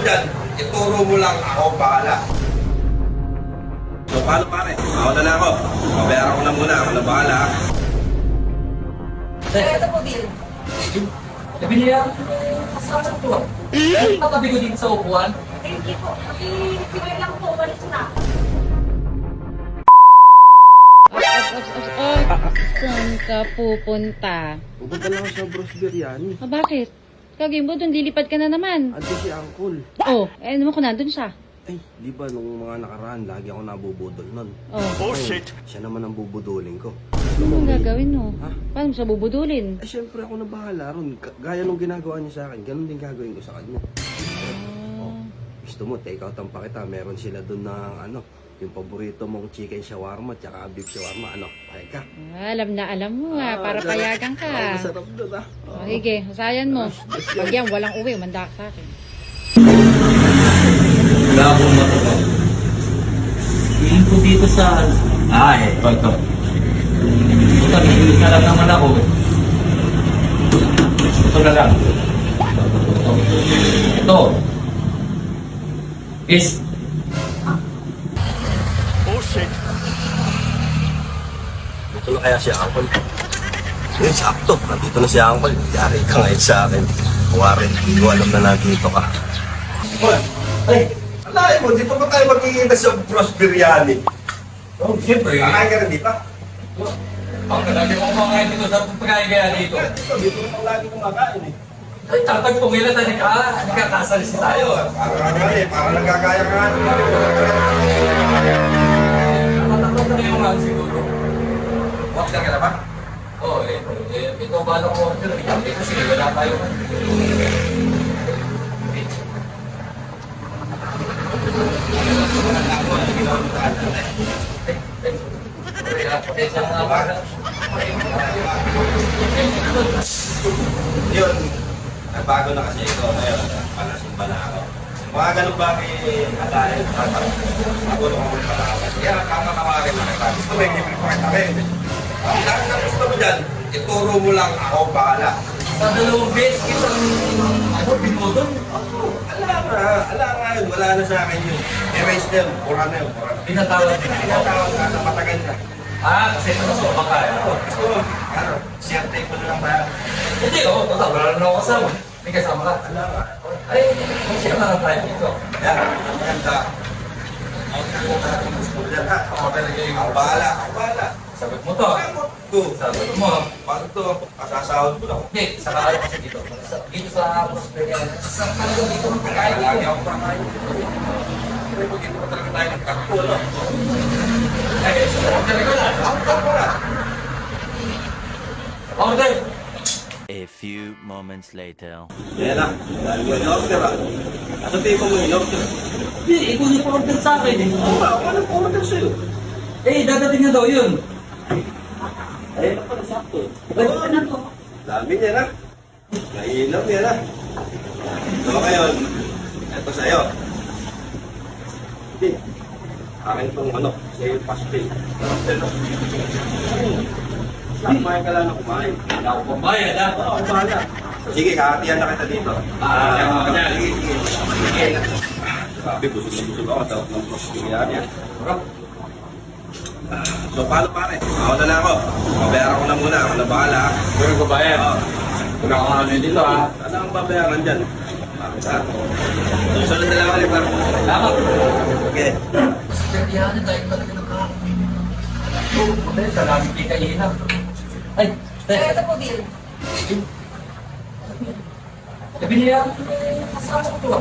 dyan, ituro mo lang ako, bahala. So, paano pare? Ako na lang ako. Babayaran ko na muna, ako na bahala. Ito po, Bill. Nabili yan. Kasama ko. Tatabi ko dito sa upuan. Thank you po. Nakikibay lang po. Balik na. Saan ka pupunta? Pupunta lang ako sa Bros Biryani. Bakit? Kagay mo doon, lilipad ka na naman. Ando si Uncle. Naman ko nandun siya. Ay, di ba nung mga nakaraan, lagi ako nabubudol nun. Oh, Siya naman ang bubudulin ko. ano ang gagawin mo? Ha? Paano mo siya bubudulin? Eh, syempre ako na bahala ron. Gaya nung ginagawa niya sa akin, ganun din gagawin ko sa kanya. Gusto mo, take out ang pakita. Meron sila dun na, yung paborito mong chicken shawarma, tsaka beef shawarma. Pahig ka. Alam mo para payagan ka. Masarap dun, Sige, usayan mo. Pag yan, walang uwi, umanda ka sa akin. Wala akong matuto. Tingin ko dito sa... ito. Ito, nililis na lang naman ako. Ito na lang. Ito. Is... Dito na kaya si Uncle. Yun, sakto. Nandito na si Uncle. Yari ka ngayon sa akin. Warren, hindi ko alam na nandito ka. Ay, alay mo, dito ba tayo magkikita sa Bros Biryani? Oh, siyempre. Kakain ka rin dito? Ang kalagi ko kumakain dito sa pagkain kaya dito. Dito naman lagi kumakain eh. Ay, tatag pumila tayo nagkakasalis tayo. Parang nagkakaya ka nga. Natatakot na yung mga siguro. Order ka na ba? Oo, ito ba lang order? Ito sige, wala tayo. Yun, nagbago na kasi ito ngayon. Palasumba na ako. Mga ganun bagay alain. Magulong ako pala ako. Kaya kakakawarin na kita. Gusto mo, hindi mo kita rin. Ang lahat na gusto mo dyan, ituro mo lang ako, bahala. Sa dalawang beses, isang binodon. Ala nga yun, wala na sa akin yun. Erase na yun, pura na yun, pura na. Pinatawad din ako. Tinatawag ka na matagal na. Kasi nakasopa ka. Gusto mo, siyerte ko na lang ba? Hindi, wala na ako kasama. May kasama ka. Ala nga. Ay, siya na tayo dito. Yan, ang ganda. Ang gusto mo dyan ha. Ako talaga yung Ang bahala, ang bahala. sagot mo to. Ito, Sagot mo. paano ito? Kasasahod ko lang. Hindi, sa kakain kasi dito. Dito sa Australia. Sa kanila dito ng pagkain Lagi dito. ako pakain. Pero pag hindi pa talaga tayo nagkakul, no? Ay, order ko na. Order ko na. Order! A few moments later. Yan na. Dahil mo in-order ah. Kaso tipo mo in-order. Hindi, ikaw niyo pa order sa akin eh. Oo nga, ako anong order sa'yo? Eh, dadating na daw yun. Ayun na pala sakto. Pwede ka na to. Dami niya na. Naiinom niya na. So ngayon, ito sa'yo. Hindi. Akin itong sa'yo yung pastel. Pastel, no? Kumain ka lang na kumain. Wala ako pambayad ha. Oo, bahala. Sige, hahatihan na kita dito. Sige, sige. Sige. Sabi, busog na busog ako. Tawag ng prosperyan yan. So, paano pare? Ako na lang ako. Babayaran ko na muna. Ako na bahala. Pero ko bayad. Oo. Wala ka kami dito ha. Ano ang babayaran dyan? Bakit sa? Susunod na lang ulit, pare. Salamat. Okay. Yan, tayo talaga ng kami. Salamat kita ihinap. Ay, Ito po, Bill. nabili yan. Kasama ko to.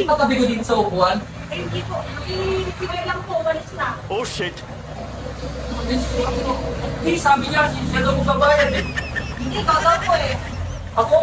Tatabi ko dito sa upuan. Thank you po. Nakikibay lang po. Balik na. Hindi, sabi niya, siya daw magbabayad eh. Hindi, totoo po eh. Ako?